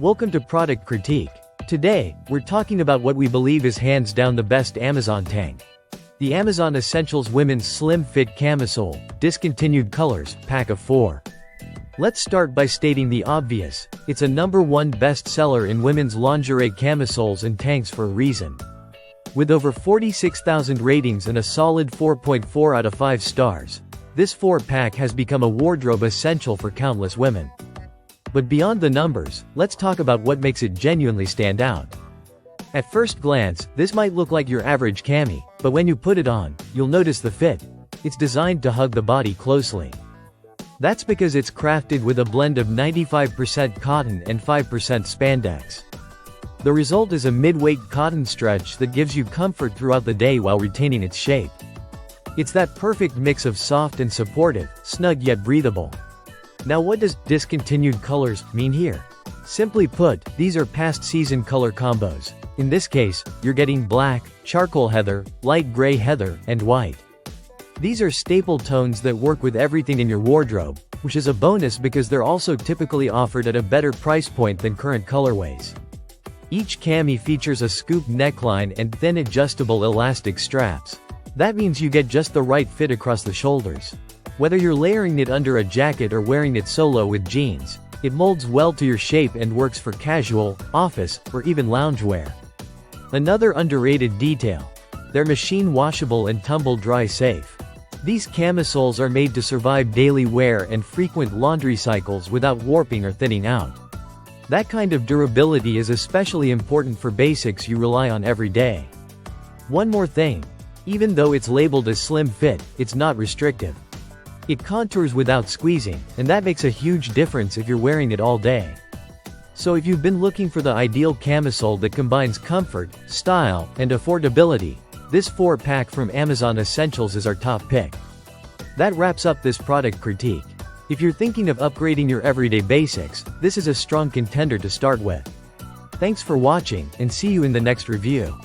Welcome to Product Critique. Today, we're talking about what we believe is hands down the best Amazon tank. The Amazon Essentials Women's Slim Fit Camisole, Discontinued Colors, Pack of 4. Let's start by stating the obvious. It's a #1 bestseller in women's lingerie camisoles and tanks for a reason. With over 46,000 ratings and a solid 4.4 out of 5 stars, this 4-pack has become a wardrobe essential for countless women. But beyond the numbers, let's talk about what makes it genuinely stand out. At first glance, this might look like your average cami, but when you put it on, you'll notice the fit. It's designed to hug the body closely. That's because it's crafted with a blend of 95% cotton and 5% spandex. The result is a mid-weight cotton stretch that gives you comfort throughout the day while retaining its shape. It's that perfect mix of soft and supportive, snug yet breathable. Now what does discontinued colors mean here? Simply put, these are past season color combos. In this case, you're getting black, charcoal heather, light gray heather, and white. These are staple tones that work with everything in your wardrobe, which is a bonus because they're also typically offered at a better price point than current colorways. Each cami features a scoop neckline and thin adjustable elastic straps. That means you get just the right fit across the shoulders. Whether you're layering it under a jacket or wearing it solo with jeans, it molds well to your shape and works for casual, office, or even loungewear. Another underrated detail. They're machine washable and tumble dry safe. These camisoles are made to survive daily wear and frequent laundry cycles without warping or thinning out. That kind of durability is especially important for basics you rely on every day. One more thing. Even though it's labeled as slim fit, it's not restrictive. It contours without squeezing, and that makes a huge difference if you're wearing it all day. So if you've been looking for the ideal camisole that combines comfort, style, and affordability, this 4-pack from Amazon Essentials is our top pick. That wraps up this product critique. If you're thinking of upgrading your everyday basics, this is a strong contender to start with. Thanks for watching, and see you in the next review.